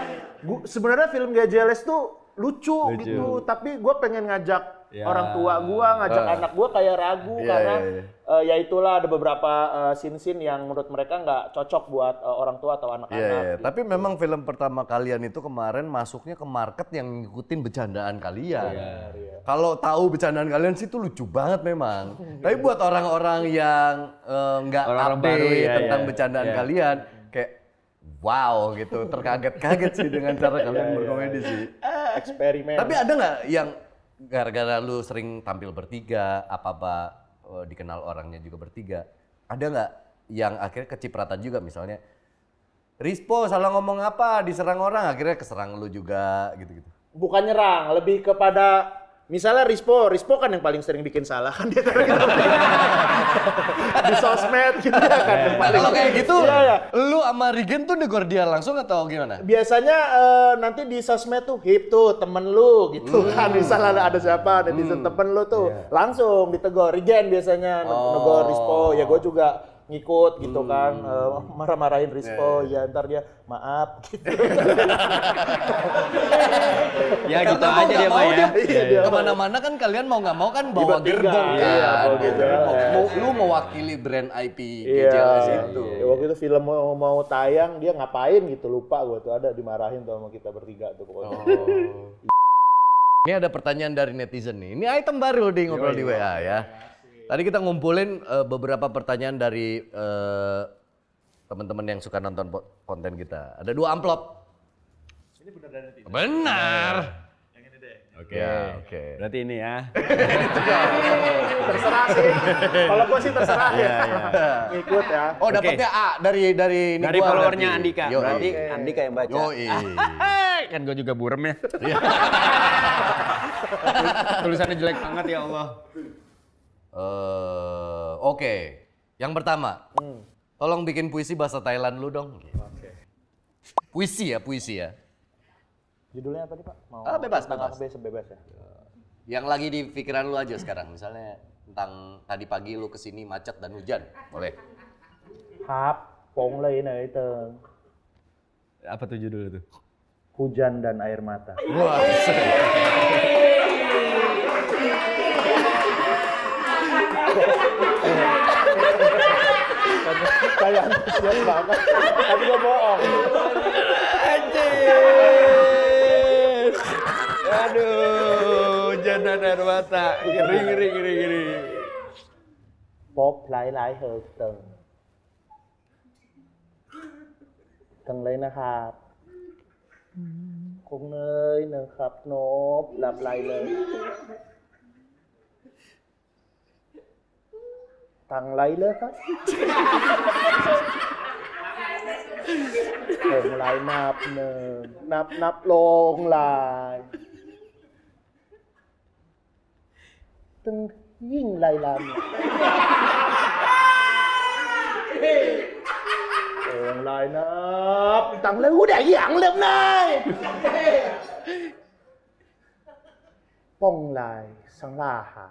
sebenarnya film Gajeles tuh lucu gitu, tapi gue pengen ngajak orang tua gue, ngajak anak gue kayak ragu karena ya itulah ada beberapa scene-scene yang menurut mereka nggak cocok buat orang tua atau anak-anak. Gitu. Tapi memang film pertama kalian itu kemarin masuknya ke market yang ngikutin bercandaan kalian. Kalau tahu bercandaan kalian sih itu lucu banget memang. Tapi buat orang-orang yang nggak update tentang bercandaan kalian, kayak wow gitu, terkaget-kaget sih dengan cara kalian berkomedi sih. Eksperimen. Tapi ada nggak yang gara-gara lu sering tampil bertiga, apa-apa dikenal orangnya juga bertiga, ada nggak yang akhirnya kecipratan juga misalnya, Rispo salah ngomong apa, diserang orang, akhirnya keserang lu juga gitu-gitu? Bukan nyerang, lebih kepada misalnya Rispo kan yang paling sering bikin salah kan dia di sosmed gitu ya kan. Kalau kayak gitu, lu sama Rigen tuh negor dia langsung atau gimana? Biasanya nanti di sosmed tuh hip tuh temen lu gitu kan, misalnya ada siapa netizen temen lu tuh langsung ditegur. Rigen biasanya negor Rispo, ya gue juga ngikut gitu kan, marah-marahin Rispo, ya ntar dia maaf gitu. Ya gitu aja dia Pak ya. Kemana-mana kan kalian mau nggak mau kan bawa gerbong kan. Iya, bawa gerbong. Lu mewakili brand IP Iya, GJLS itu. ya, waktu itu film mau tayang dia ngapain gitu, lupa gue tuh, ada dimarahin tuh sama kita bertiga tuh pokoknya. Ini ada pertanyaan dari netizen nih. Ini item baru di ngobrol di WA ya. Tadi kita ngumpulin beberapa pertanyaan dari teman-teman yang suka nonton konten kita. Ada 2 amplop. Ini benar dari netizen? Benar. Yang ini deh. Oke. Berarti ini ya. Terserah sih. Kalau gue sih terserah ya. Ngikut ya. Oh, dapatnya A dari ini Dari gua followernya berarti. Andika. Yoi. Berarti Andika yang baca. Yoi. Kan gue juga burem ya. Tulisannya jelek banget ya Allah. Oke. Yang pertama, tolong bikin puisi bahasa Thailand lu dong. Puisi ya. Judulnya apa nih Pak? Mau Bebas. Bebas ya. Yang lagi di pikiran lu aja sekarang, misalnya tentang tadi pagi lu kesini macet dan hujan, boleh? Hap, Pong lay nai teng. Apa tuh judulnya tuh? Hujan dan air mata. Wah, Kayak antusias banget. Tapi gue bohong. Aduh, hujan dan air mata. Ngeri. Pop lái hờ tầng. Tầng lấyนะครับ คงเนยนะครับโนบหลับไหลเลย ตังไหลเลยครับ คงไหลนับหนึ่งนับลงไหลตึงยิ่งไหลลำ Ồn lại nắp tặng lưu để dặn lên này Bông lại sang la hả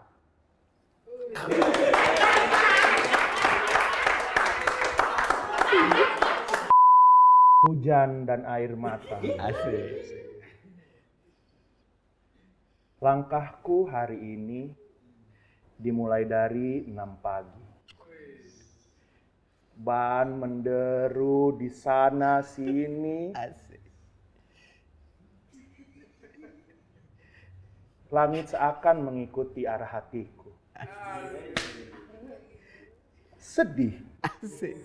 Hujan dan air mata. Asik. Langkahku hari ini dimulai dari 6 pagi. Ban menderu di sana sini. Asik. Langit seakan mengikuti arah hatiku. Sedih. Asik.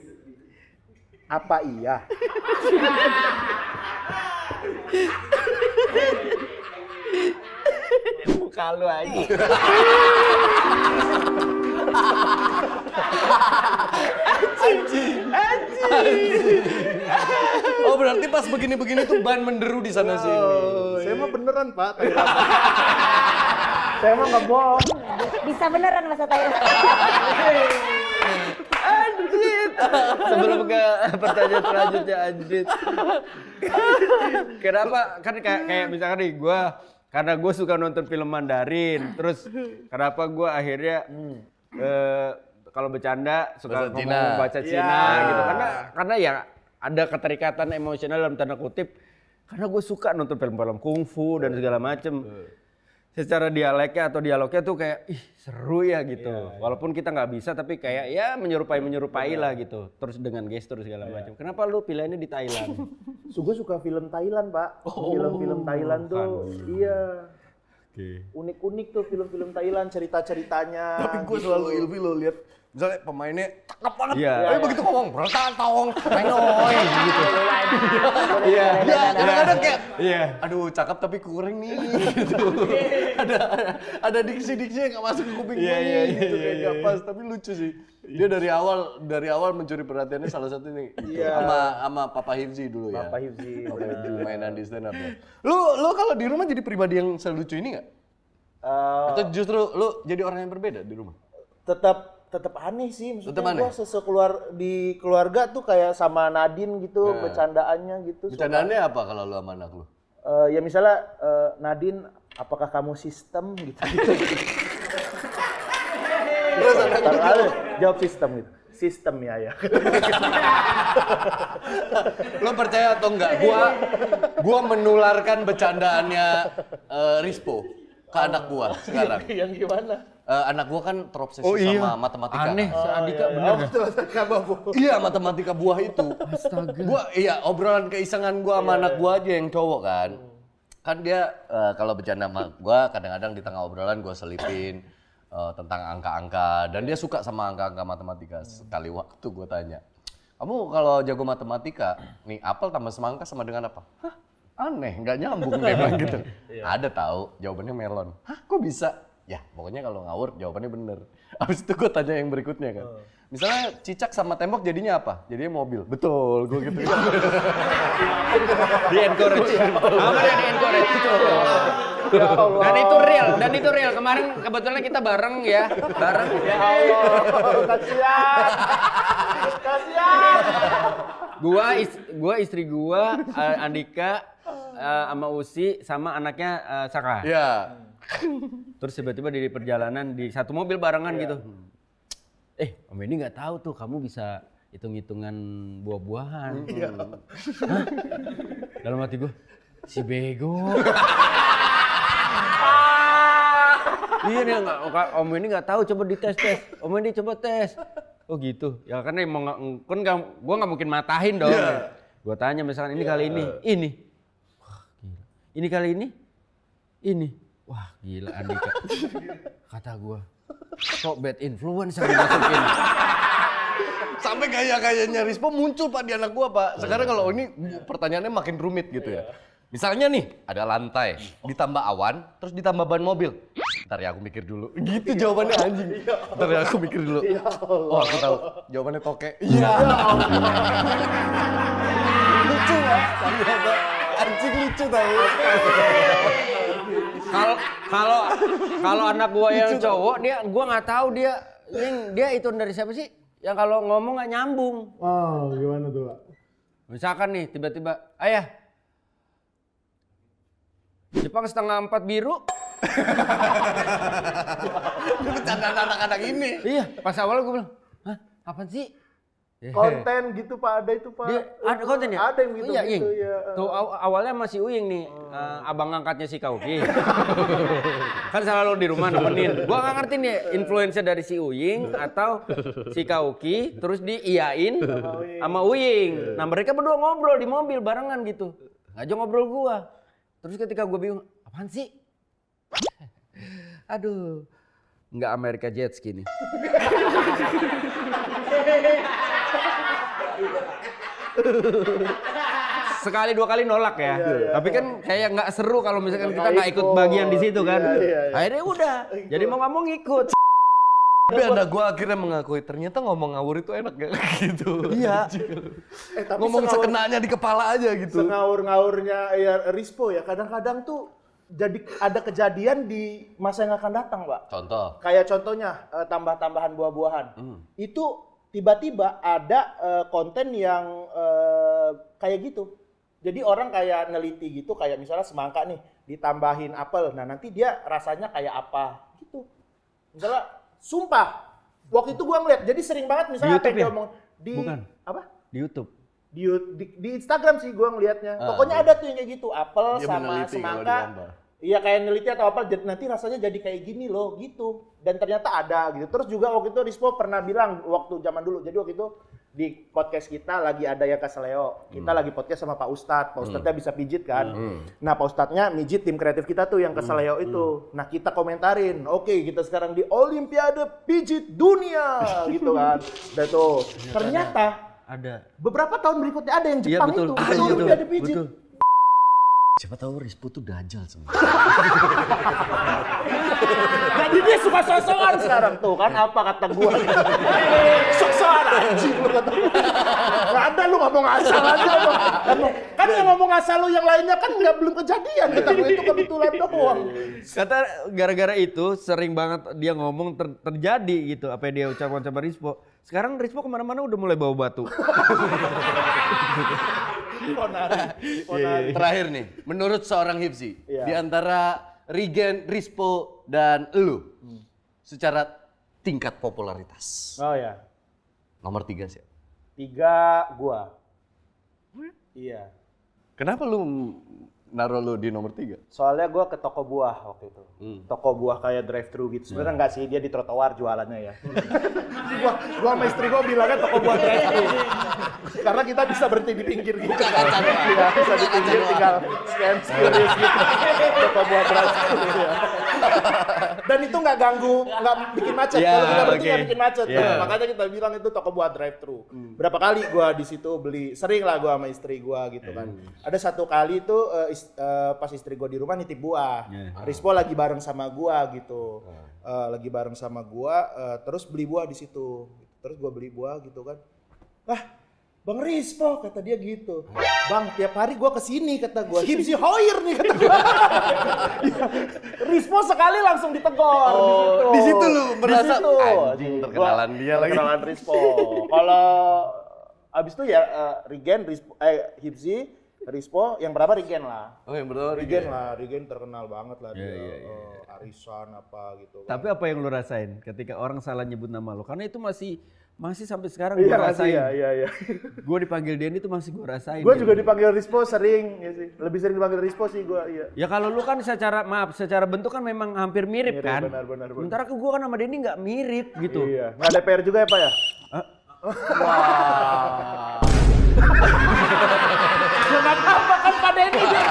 Apa iya? Muka lu aja. Oh, berarti pas begini-begini tuh ban menderu di sana sini. Saya mah beneran, Pak. Saya mah nggak bohong. Bisa beneran Mas Tayo. Anjir. Sebelum ke pertanyaan selanjutnya anjir. Kenapa? Kan kayak misalkan nih karena gue suka nonton film Mandarin, terus kenapa gue akhirnya kalau bercanda suka ngomong bahasa Cina gitu. Karena ya ada keterikatan emosional dalam tanda kutip karena gue suka nonton film-film kungfu dan segala macem. Secara dialognya tuh kayak seru ya gitu. Walaupun kita nggak bisa tapi kayak ya menyerupai lah gitu. Terus dengan gestur segala macam. Kenapa lu pilihnya di Thailand? Gue suka film Thailand, Pak. Film-film Thailand tuh iya. Unik-unik tuh film-film Thailand, cerita-ceritanya. Tapi gue selalu ilfil lo lihat misalnya pemainnya cakep banget. Tapi Iya. begitu ngomong bertahun tengoi gitu. Iya. Kadang-kadang kayak aduh cakep tapi kurang nih gitu. Ada diksi-diksi yang enggak masuk ke kuping gue gitu kayak enggak pas tapi lucu sih. Dia dari awal mencuri perhatiannya salah satu nih sama Papa Hifzi dulu ya. Papa Hifzi mainan di stand up ya. Lu kalau di rumah jadi pribadi yang selucu ini enggak? Atau justru lu jadi orang yang berbeda di rumah? Tetap aneh sih, Tetep maksudnya aneh? gua di keluarga tuh kayak sama Nadine gitu, bercandaannya gitu. Bercandaannya apa kalau lu sama anak lu? Ya misalnya Nadine, apakah kamu sistem gitu? Terus anak lu jawab sistem gitu. Sistem ya. lo percaya atau enggak? Gua menularkan bercandaannya Rispo ke anak gua sekarang. Yang gimana? Anak gua kan terobsesi sama matematika. Aneh, Andika bener. Iya, matematika buah itu. Astaga. Obrolan keisengan gua sama anak gua aja yang cowok kan. Kan dia kalau bercanda sama gua kadang-kadang di tengah obrolan gua selipin tentang angka-angka dan dia suka sama angka-angka matematika. Sekali waktu gua tanya, "Kamu kalau jago matematika, nih apel tambah semangka sama dengan apa?" Hah? Aneh, nggak nyambung dia bilang gitu. Ada tahu, jawabannya melon. Hah, kok bisa? Ya, pokoknya kalau ngawur jawabannya bener. Habis itu gue tanya yang berikutnya kan. Misalnya cicak sama tembok jadinya apa? Jadinya mobil. Betul, gue gitu. Di encourage. Apa dia di encourage? Dan itu real. Kemarin kebetulan kita bareng ya. Ya Allah, kasihan. Gua istri gua Andika sama Usi sama anaknya Saka. Iya. Terus tiba-tiba di perjalanan di satu mobil barengan gitu. Om ini nggak tahu tuh kamu bisa hitung-hitungan buah-buahan. Hah? Dalam hati gue, si bego. Iya nih, Om ini nggak tahu, coba dites. Om ini coba tes. Oh gitu. Ya kan emang kan gue nggak mungkin matahin dong. Gue tanya misalkan ini kali ini. Wah gila. Ini kali ini. Wah gila Andika. Kata gue, kok bad influence yang dimasukin. Sampai gaya-gayanya Rispo muncul Pak di anak gua Pak. Sekarang kalau ini pertanyaannya makin rumit gitu ya. Misalnya nih, ada lantai, ditambah awan, terus ditambah ban mobil. Ntar ya aku mikir dulu. Gitu jawabannya anjing. Ntar ya aku mikir dulu. Oh aku tahu, jawabannya toke. Iya. Lucu Pak. Anjing lucu tahu. Kalau anak gua yang cowok gua nggak tahu dia itu dari siapa sih? Yang kalau ngomong nggak nyambung. Oh, gimana tuh, Pak? Misalkan nih tiba-tiba, ayah, Jepang 3:30 biru. Itu bercandaan anak-anak ini. Iya, pas awal gue bilang, hah, apaan sih? Konten gitu Pak, ada itu Pak. Dia ada konten ya? Ada yang gitu. Iya, Ing. Ya. Tuh awalnya masih Uying nih, abang angkatnya si Kauki. Kan selalu di rumah nemenin. Gua nggak ngerti nih influencer dari si Uying atau si Kauki terus diiyain sama Uying. Nah mereka berdua ngobrol di mobil barengan gitu. Ngajak ngobrol gua. Terus ketika gua bingung, apaan sih? Aduh, nggak Amerika Jet Ski nih. Sekali dua kali nolak ya. Tapi kan kayak nggak seru kalau misalkan kita nggak ikut bagian di situ kan. Akhirnya udah. Jadi mau nggak mau ngikut. Tapi anak gue akhirnya mengakui ternyata ngomong ngawur itu enak ya gitu. Iya. Tapi Ngomong sekenanya di kepala aja gitu. Sengaur-ngaurnya ya Rispo ya kadang-kadang tuh jadi ada kejadian di masa yang akan datang, Pak. Contoh. Kayak contohnya tambah-tambahan buah-buahan. Itu tiba-tiba ada konten yang kayak gitu. Jadi orang kayak neliti gitu, kayak misalnya semangka nih ditambahin apel, nah nanti dia rasanya kayak apa gitu. Misalnya, sumpah, waktu itu gua ngeliat, jadi sering banget misalnya apa yang dia omong di Bukan. apa? Di YouTube. Di Instagram sih gua ngeliatnya. Pokoknya ada tuh yang kayak gitu, apel Dia sama meneliti kalau semangka. digambar. Iya kayak neliti atau apa, nanti rasanya jadi kayak gini loh gitu. Dan ternyata ada gitu. Terus juga waktu itu Rispo pernah bilang waktu zaman dulu. Jadi waktu itu di podcast kita lagi ada yang keseleo. Kita lagi podcast sama Pak Ustadz. Pak Ustadznya bisa pijit kan. Nah Pak Ustadznya mijit tim kreatif kita tuh yang keseleo itu. Nah kita komentarin. Oke kita sekarang di Olimpiade Pijit Dunia gitu kan. Dan tuh ternyata Ada. beberapa tahun berikutnya ada yang Iya Jepang betul. itu. Betul, Ada betul, Olimpiade Pijit. betul. Siapa tahu Rispo tuh dajal semua. Jadi dia suka sosokan sekarang tuh kan apa kata gua. Sosokan anjing lu kata gua. Nggak ada lu ngomong asal aja lu. Kan yang ngomong asal lu yang lainnya kan belum kejadian kata gua itu kebetulan doang. Kata gara-gara itu sering banget dia ngomong terjadi gitu apa yang dia ucapkan sama Rispo. Sekarang Rispo kemana-mana udah mulai bawa batu. Ponari. Terakhir nih, menurut seorang Hipsi, Iya. di antara Regen, Rispo, dan elu, secara tingkat popularitas, Oh ya. nomor 3 sih. 3 gua. Iya. Kenapa lu naruh lu di nomor 3? Soalnya gua ke toko buah waktu itu. Toko buah kayak drive-thru gitu. Sebenarnya enggak sih, dia di trotoar jualannya ya. gua sama istri gua bilangnya toko buah drive-thru. Karena kita bisa berhenti di pinggir gitu. Iya, bisa di pinggir tinggal scan series gitu. Toko buah drive-thru ya. Dan itu nggak ganggu, nggak bikin macet. Ya, Kalau kita berhenti nggak oke. bikin macet. Ya. Nah, makanya kita bilang itu toko buah drive-thru. Berapa kali gua di situ beli, sering lah gua sama istri gua gitu kan. Ada satu kali tuh pas istri gua di rumah nitip buah. Rispo lagi bareng sama gua gitu. Lagi bareng sama gua, terus beli buah di situ. Terus gua beli buah gitu kan. Bang Rispo kata dia gitu. Bang tiap hari gua kesini kata gua. Hipsi Hoir nih kata gua. Rispo sekali langsung ditegor. Oh, di situ lu merasa, situ. anjing, terkenalan dia lagi. Terkenalan Rispo. Kalau abis itu ya Regen, Rispo, Hipsi, Rispo, yang berapa Regen lah. Oh yang betul Regen lah, Regen terkenal banget lah dia. Arisan apa gitu. Tapi apa yang lu rasain ketika orang salah nyebut nama lu? Karena itu masih sampai sekarang gue Iya rasain. iya. Gue dipanggil Denny itu masih gue rasain. Gue juga dipanggil Rispo sering ya sih. Lebih sering dipanggil Rispo sih gue, iya. Ya kalau lu kan secara bentuk kan memang hampir mirip kan. Benar. Sementara ke gue kan sama Denny nggak mirip gitu. Iya. Nggak ada PR juga ya Pak ya? Wah. Ya nggak apa-apa kan Pak Denny dia.